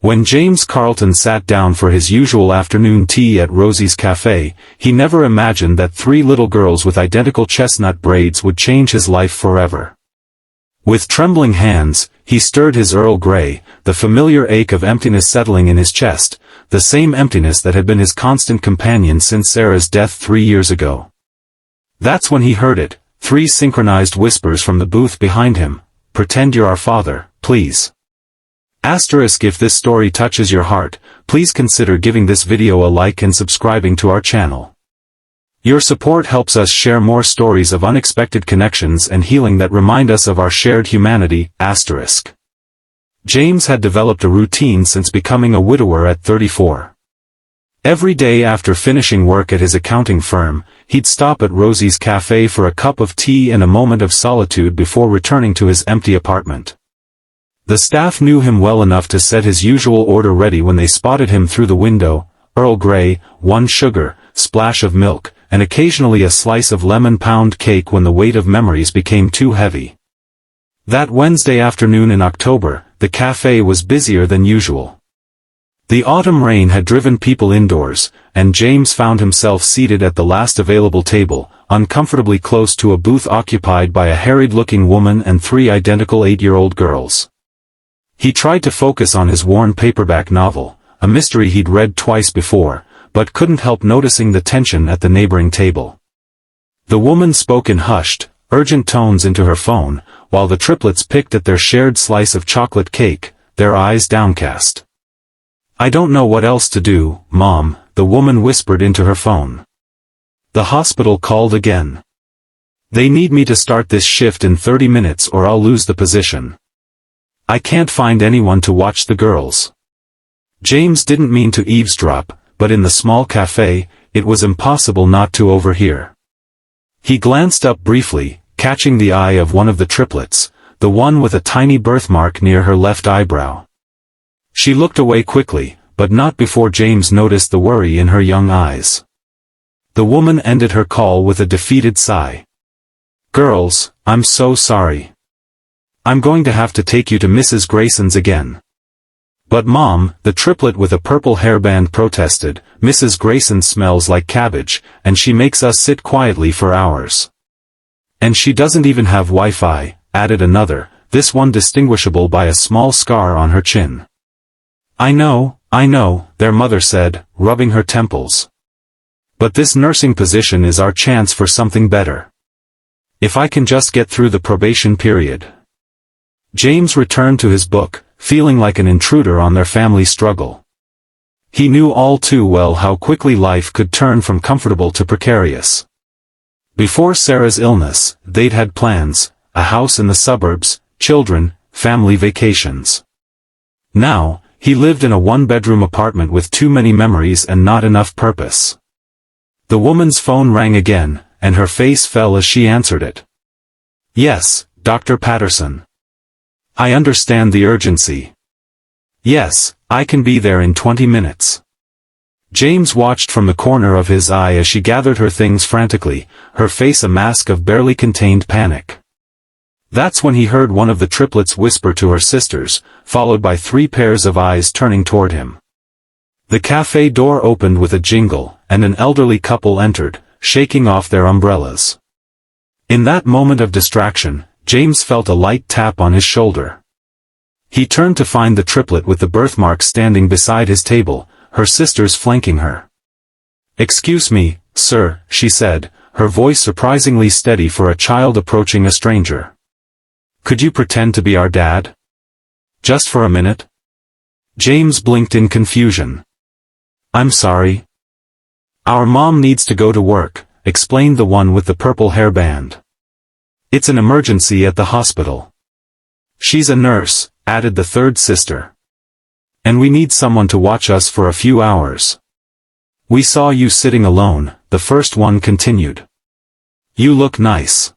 When James Carlton sat down for his usual afternoon tea at Rosie's Café, he never imagined that 3 little girls with identical chestnut braids would change his life forever. With trembling hands, he stirred his Earl Grey, the familiar ache of emptiness settling in his chest, the same emptiness that had been his constant companion since Sarah's death 3 years ago. That's when he heard it, 3 synchronized whispers from the booth behind him. "Pretend you're our father, please." Asterisk if this story touches your heart, please consider giving this video a like and subscribing to our channel. Your support helps us share more stories of unexpected connections and healing that remind us of our shared humanity. Asterisk. James had developed a routine since becoming a widower at 34. Every day after finishing work at his accounting firm, he'd stop at Rosie's Café for a cup of tea and a moment of solitude before returning to his empty apartment. The staff knew him well enough to set his usual order ready when they spotted him through the window: Earl Grey, 1 sugar, splash of milk, and occasionally a slice of lemon pound cake when the weight of memories became too heavy. That Wednesday afternoon in October, the café was busier than usual. The autumn rain had driven people indoors, and James found himself seated at the last available table, uncomfortably close to a booth occupied by a harried-looking woman and 3 identical 8-year-old girls. He tried to focus on his worn paperback novel, a mystery he'd read twice before, but couldn't help noticing the tension at the neighboring table. The woman spoke in hushed, urgent tones into her phone, while the triplets picked at their shared slice of chocolate cake, their eyes downcast. "I don't know what else to do, Mom," the woman whispered into her phone. "The hospital called again. They need me to start this shift in 30 minutes or I'll lose the position. I can't find anyone to watch the girls." James didn't mean to eavesdrop, but in the small café, it was impossible not to overhear. He glanced up briefly, catching the eye of one of the triplets, the one with a tiny birthmark near her left eyebrow. She looked away quickly, but not before James noticed the worry in her young eyes. The woman ended her call with a defeated sigh. "Girls, I'm so sorry. I'm going to have to take you to Mrs. Grayson's again." "But Mom," the triplet with a purple hairband protested, "Mrs. Grayson smells like cabbage, and she makes us sit quietly for hours. And she doesn't even have Wi-Fi," added another, this one distinguishable by a small scar on her chin. I know, their mother said, rubbing her temples. "But this nursing position is our chance for something better. If I can just get through the probation period." James returned to his book, feeling like an intruder on their family struggle. He knew all too well how quickly life could turn from comfortable to precarious. Before Sarah's illness, they'd had plans: a house in the suburbs, children, family vacations. Now, he lived in a 1-bedroom apartment with too many memories and not enough purpose. The woman's phone rang again, and her face fell as she answered it. "Yes, Dr. Patterson. I understand the urgency. Yes, I can be there in 20 minutes. James watched from the corner of his eye as she gathered her things frantically, her face a mask of barely contained panic. That's when he heard one of the triplets whisper to her sisters, followed by 3 pairs of eyes turning toward him. The cafe door opened with a jingle, and an elderly couple entered, shaking off their umbrellas. In that moment of distraction, James felt a light tap on his shoulder. He turned to find the triplet with the birthmark standing beside his table, her sisters flanking her. "Excuse me, sir," she said, her voice surprisingly steady for a child approaching a stranger. "Could you pretend to be our dad? Just for a minute?" James blinked in confusion. "I'm sorry. Our mom needs to go to work," explained the one with the purple hairband. "It's an emergency at the hospital." "She's a nurse," added the 3rd sister. "And we need someone to watch us for a few hours." "We saw you sitting alone," the first one continued. "You look nice.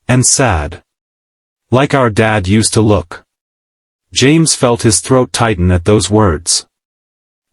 And sad. Like our dad used to look." James felt his throat tighten at those words.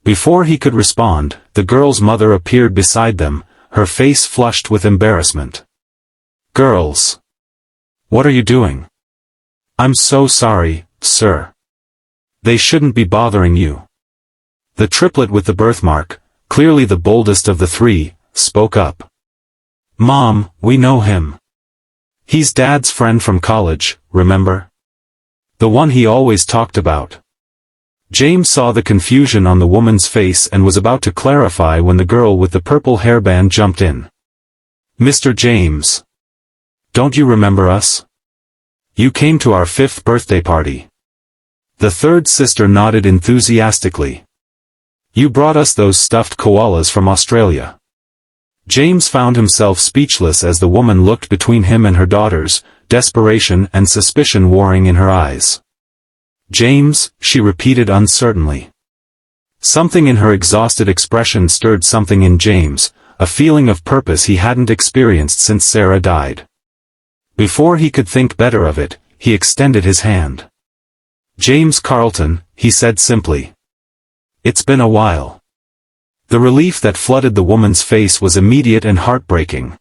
Before he could respond, the girl's mother appeared beside them, her face flushed with embarrassment. "Girls. What are you doing?" "I'm so sorry, sir." They shouldn't be bothering you. The triplet with the birthmark, clearly the boldest of the three, spoke up. Mom, we know him. He's Dad's friend from college, remember? The one he always talked about. James saw the confusion on the woman's face and was about to clarify when the girl with the purple hairband jumped in. Mr. James. Don't you remember us? You came to our 5th birthday party. The third sister nodded enthusiastically. You brought us those stuffed koalas from Australia. James found himself speechless as the woman looked between him and her daughters, desperation and suspicion warring in her eyes. James, she repeated uncertainly. Something in her exhausted expression stirred something in James, a feeling of purpose he hadn't experienced since Sarah died. Before he could think better of it, he extended his hand. James Carlton, he said simply. It's been a while. The relief that flooded the woman's face was immediate and heartbreaking.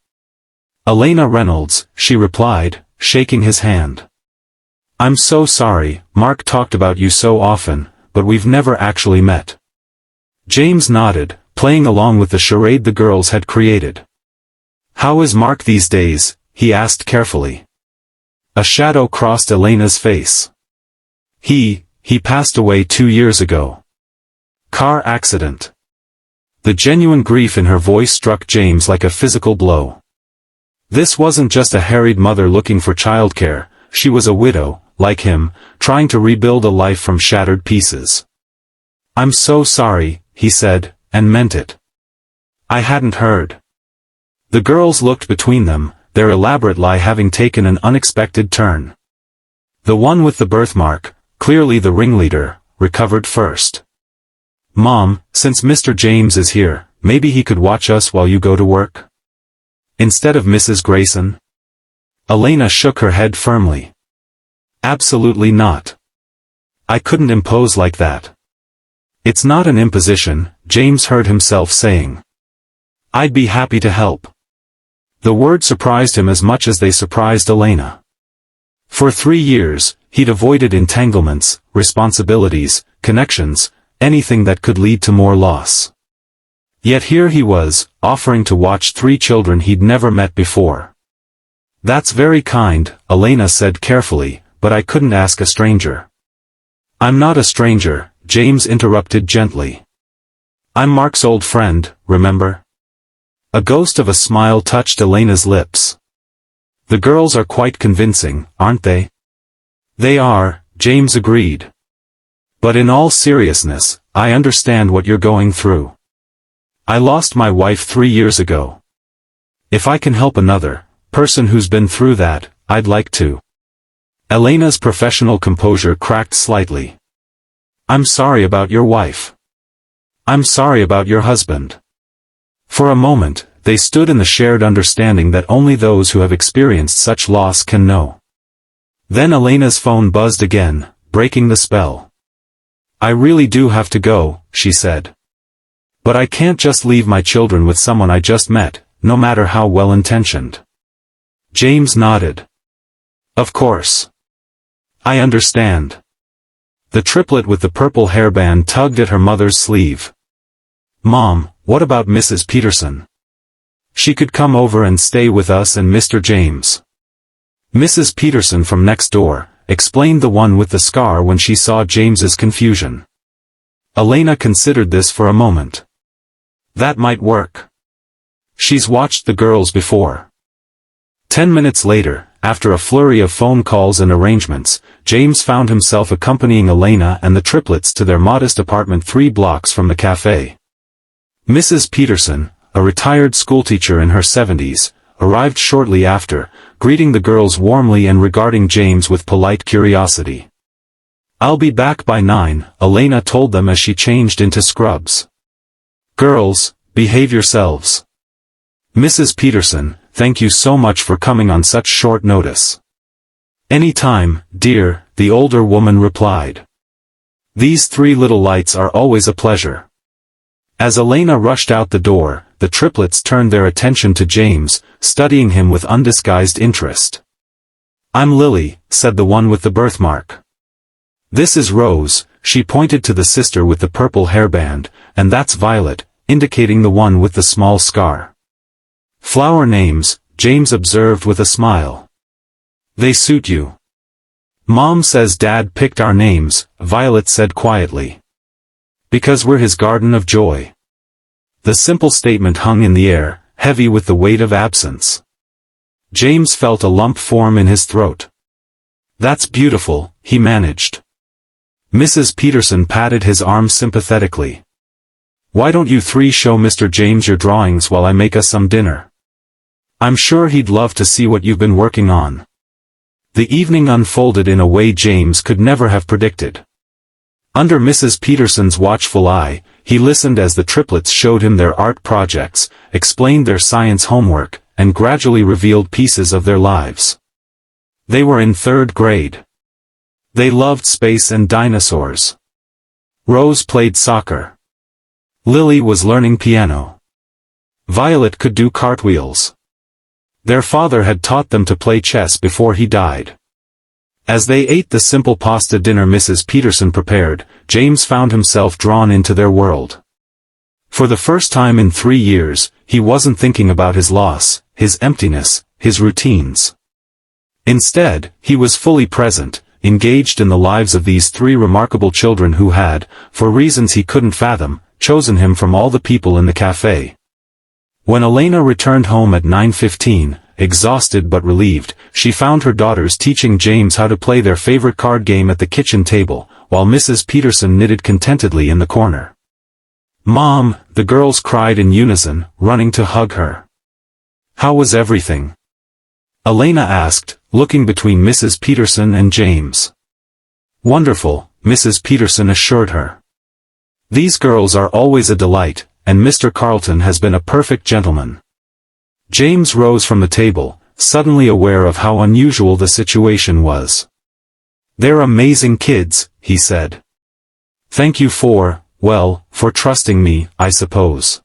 Elena Reynolds, she replied, shaking his hand. I'm so sorry, Mark talked about you so often, but we've never actually met. James nodded, playing along with the charade the girls had created. How is Mark these days? He asked carefully. A shadow crossed Elena's face. He passed away 2 years ago. Car accident. The genuine grief in her voice struck James like a physical blow. This wasn't just a harried mother looking for childcare, she was a widow, like him, trying to rebuild a life from shattered pieces. I'm so sorry, he said, and meant it. I hadn't heard. The girls looked between them, their elaborate lie having taken an unexpected turn. The one with the birthmark, clearly the ringleader, recovered first. Mom, since Mr. James is here, maybe he could watch us while you go to work? Instead of Mrs. Grayson? Elena shook her head firmly. Absolutely not. I couldn't impose like that. It's not an imposition, James heard himself saying. I'd be happy to help. The word surprised him as much as they surprised Elena. For 3 years, he'd avoided entanglements, responsibilities, connections, anything that could lead to more loss. Yet here he was, offering to watch 3 children he'd never met before. That's very kind, Elena said carefully, but I couldn't ask a stranger. I'm not a stranger, James interrupted gently. I'm Mark's old friend, remember? A ghost of a smile touched Elena's lips. The girls are quite convincing, aren't they? They are, James agreed. But in all seriousness, I understand what you're going through. I lost my wife 3 years ago. If I can help another person who's been through that, I'd like to. Elena's professional composure cracked slightly. I'm sorry about your wife. I'm sorry about your husband. For a moment, they stood in the shared understanding that only those who have experienced such loss can know. Then Elena's phone buzzed again, breaking the spell. I really do have to go, she said. But I can't just leave my children with someone I just met, no matter how well-intentioned. James nodded. Of course. I understand. The triplet with the purple hairband tugged at her mother's sleeve. Mom, what about Mrs. Peterson? She could come over and stay with us and Mr. James. Mrs. Peterson from next door, explained the one with the scar when she saw James's confusion. Elena considered this for a moment. That might work. She's watched the girls before. 10 minutes later, after a flurry of phone calls and arrangements, James found himself accompanying Elena and the triplets to their modest apartment 3 blocks from the café. Mrs. Peterson, a retired schoolteacher in her 70s, arrived shortly after, greeting the girls warmly and regarding James with polite curiosity. I'll be back by 9, Elena told them as she changed into scrubs. Girls, behave yourselves. Mrs. Peterson, thank you so much for coming on such short notice. Any time, dear, the older woman replied. These 3 little lights are always a pleasure. As Elena rushed out the door, the triplets turned their attention to James, studying him with undisguised interest. I'm Lily, said the one with the birthmark. This is Rose, she pointed to the sister with the purple hairband, and that's Violet, indicating the one with the small scar. Flower names, James observed with a smile. They suit you. Mom says Dad picked our names, Violet said quietly. Because we're his garden of joy. The simple statement hung in the air, heavy with the weight of absence. James felt a lump form in his throat. That's beautiful, he managed. Mrs. Peterson patted his arm sympathetically. Why don't you three show Mr. James your drawings while I make us some dinner? I'm sure he'd love to see what you've been working on. The evening unfolded in a way James could never have predicted. Under Mrs. Peterson's watchful eye, he listened as the triplets showed him their art projects, explained their science homework, and gradually revealed pieces of their lives. They were in 3rd grade. They loved space and dinosaurs. Rose played soccer. Lily was learning piano. Violet could do cartwheels. Their father had taught them to play chess before he died. As they ate the simple pasta dinner Mrs. Peterson prepared, James found himself drawn into their world. For the first time in 3 years, he wasn't thinking about his loss, his emptiness, his routines. Instead, he was fully present, engaged in the lives of these 3 remarkable children who had, for reasons he couldn't fathom, chosen him from all the people in the café. When Elena returned home at 9:15, exhausted but relieved, she found her daughters teaching James how to play their favorite card game at the kitchen table, while Mrs. Peterson knitted contentedly in the corner. "Mom," the girls cried in unison, running to hug her. "How was everything?" Elena asked, looking between Mrs. Peterson and James. "Wonderful," Mrs. Peterson assured her. "These girls are always a delight, and Mr. Carlton has been a perfect gentleman." James rose from the table, suddenly aware of how unusual the situation was. "They're amazing kids," he said. "Thank you for trusting me, I suppose."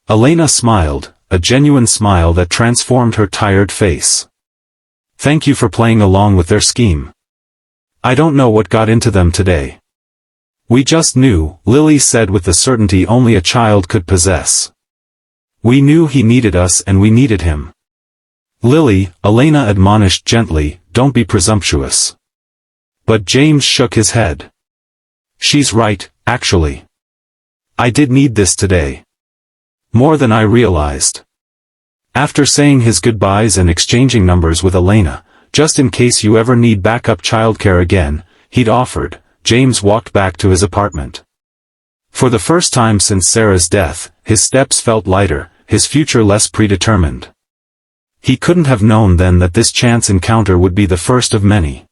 Elena smiled, a genuine smile that transformed her tired face. "Thank you for playing along with their scheme. I don't know what got into them today. We just knew," Lily said with the certainty only a child could possess. "We knew he needed us and we needed him." "Lily," Elena admonished gently, "don't be presumptuous." But James shook his head. "She's right, actually. I did need this today. More than I realized." After saying his goodbyes and exchanging numbers with Elena, "Just in case you ever need backup childcare again," he'd offered, James walked back to his apartment. For the first time since Sarah's death, his steps felt lighter, his future less predetermined. He couldn't have known then that this chance encounter would be the first of many.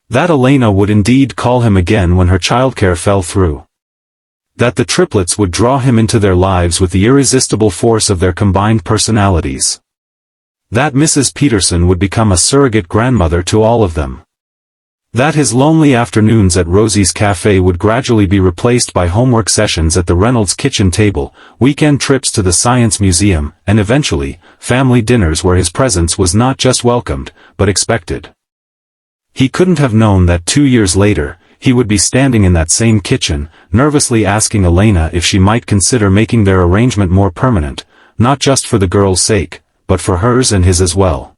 That Elena would indeed call him again when her childcare fell through. That the triplets would draw him into their lives with the irresistible force of their combined personalities. That Mrs. Peterson would become a surrogate grandmother to all of them. That his lonely afternoons at Rosie's Cafe would gradually be replaced by homework sessions at the Reynolds kitchen table, weekend trips to the Science Museum, and eventually, family dinners where his presence was not just welcomed, but expected. He couldn't have known that 2 years later, he would be standing in that same kitchen, nervously asking Elena if she might consider making their arrangement more permanent, not just for the girl's sake, but for hers and his as well.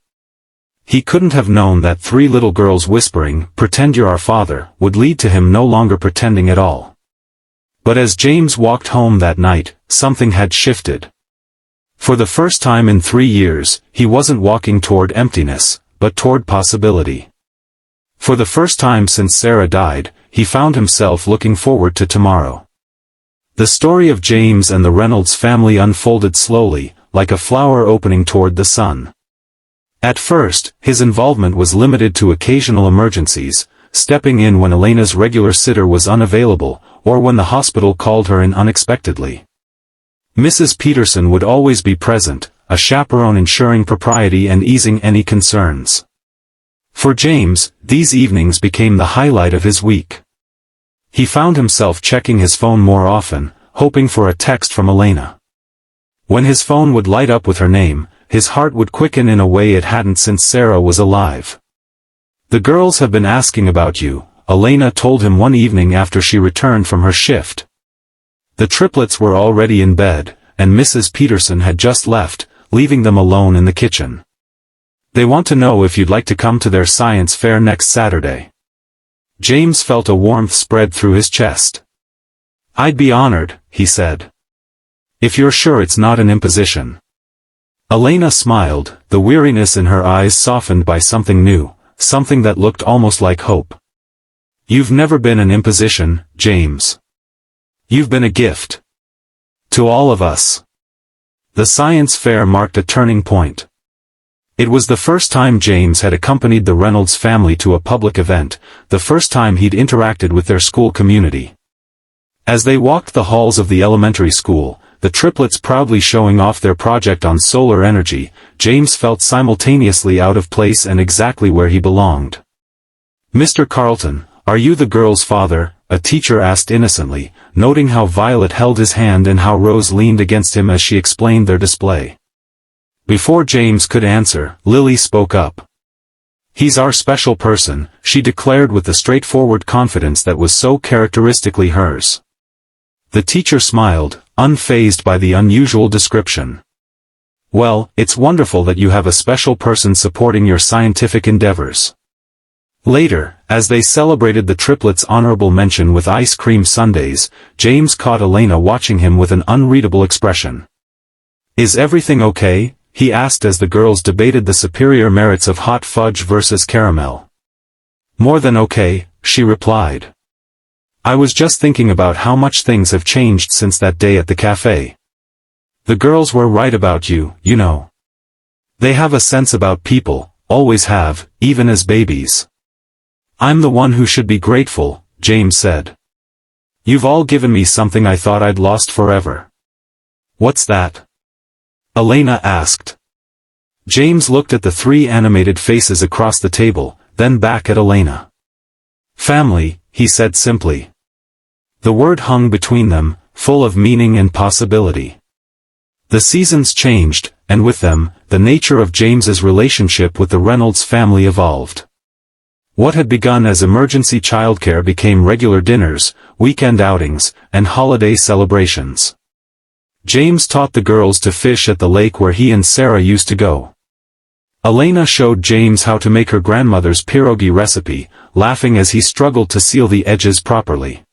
He couldn't have known that 3 little girls whispering, "Pretend you're our father," would lead to him no longer pretending at all. But as James walked home that night, something had shifted. For the first time in 3 years, he wasn't walking toward emptiness, but toward possibility. For the first time since Sarah died, he found himself looking forward to tomorrow. The story of James and the Reynolds family unfolded slowly, like a flower opening toward the sun. At first, his involvement was limited to occasional emergencies, stepping in when Elena's regular sitter was unavailable, or when the hospital called her in unexpectedly. Mrs. Peterson would always be present, a chaperone ensuring propriety and easing any concerns. For James, these evenings became the highlight of his week. He found himself checking his phone more often, hoping for a text from Elena. When his phone would light up with her name, his heart would quicken in a way it hadn't since Sarah was alive. "The girls have been asking about you," Elena told him one evening after she returned from her shift. The triplets were already in bed, and Mrs. Peterson had just left, leaving them alone in the kitchen. They want to know if you'd like to come to their science fair next Saturday. James felt a warmth spread through his chest. I'd be honored, he said. If you're sure it's not an imposition. Elena smiled, the weariness in her eyes softened by something new, something that looked almost like hope. You've never been an imposition, James. You've been a gift. To all of us. The science fair marked a turning point. It was the first time James had accompanied the Reynolds family to a public event, the first time he'd interacted with their school community. As they walked the halls of the elementary school, the triplets proudly showing off their project on solar energy, James felt simultaneously out of place and exactly where he belonged. Mr. Carlton, are you the girl's father? A teacher asked innocently, noting how Violet held his hand and how Rose leaned against him as she explained their display. Before James could answer, Lily spoke up. He's our special person, she declared with the straightforward confidence that was so characteristically hers. The teacher smiled, unfazed by the unusual description. Well, it's wonderful that you have a special person supporting your scientific endeavors. Later, as they celebrated the triplets' honorable mention with ice cream sundaes, James caught Elena watching him with an unreadable expression. Is everything okay? He asked as the girls debated the superior merits of hot fudge versus caramel. More than okay, she replied. I was just thinking about how much things have changed since that day at the café. The girls were right about you, you know. They have a sense about people, always have, even as babies. I'm the one who should be grateful, James said. You've all given me something I thought I'd lost forever. What's that? Elena asked. James looked at the three animated faces across the table, then back at Elena. Family, he said simply. The word hung between them, full of meaning and possibility. The seasons changed, and with them, the nature of James's relationship with the Reynolds family evolved. What had begun as emergency childcare became regular dinners, weekend outings, and holiday celebrations. James taught the girls to fish at the lake where he and Sarah used to go. Elena showed James how to make her grandmother's pierogi recipe, laughing as he struggled to seal the edges properly.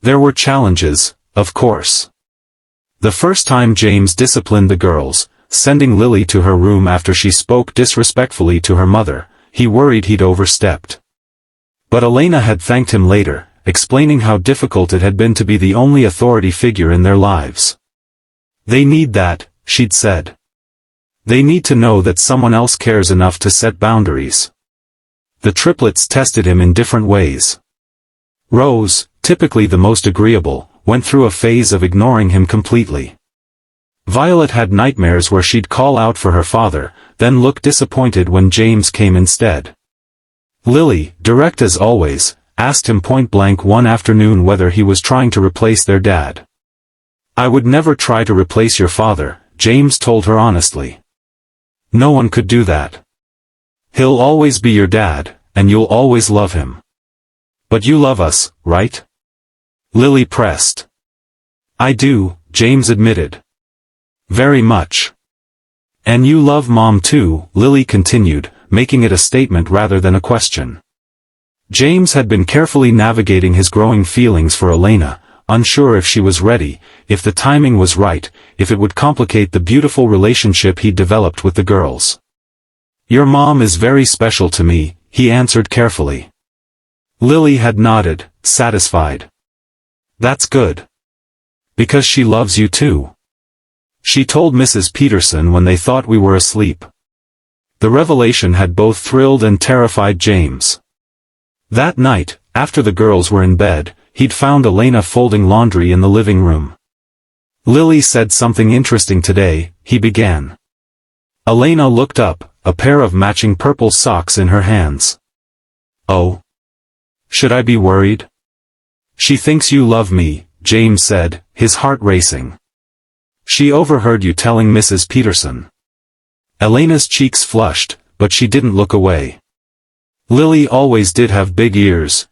There were challenges, of course. The first time James disciplined the girls, sending Lily to her room after she spoke disrespectfully to her mother, he worried he'd overstepped. But Elena had thanked him later, explaining how difficult it had been to be the only authority figure in their lives. They need that, she'd said. They need to know that someone else cares enough to set boundaries. The triplets tested him in different ways. Rose, typically the most agreeable, went through a phase of ignoring him completely. Violet had nightmares where she'd call out for her father, then look disappointed when James came instead. Lily, direct as always, asked him point-blank one afternoon whether he was trying to replace their dad. I would never try to replace your father, James told her honestly. No one could do that. He'll always be your dad, and you'll always love him. But you love us, right? Lily pressed. I do, James admitted. Very much. And you love Mom too, Lily continued, making it a statement rather than a question. James had been carefully navigating his growing feelings for Elena, unsure if she was ready, if the timing was right, if it would complicate the beautiful relationship he'd developed with the girls. Your mom is very special to me, he answered carefully. Lily had nodded, satisfied. That's good. Because she loves you too. She told Mrs. Peterson when they thought we were asleep. The revelation had both thrilled and terrified James. That night, after the girls were in bed, he'd found Elena folding laundry in the living room. Lily said something interesting today, he began. Elena looked up, a pair of matching purple socks in her hands. Oh. Should I be worried? She thinks you love me, James said, his heart racing. She overheard you telling Mrs. Peterson. Elena's cheeks flushed, but she didn't look away. Lily always did have big ears.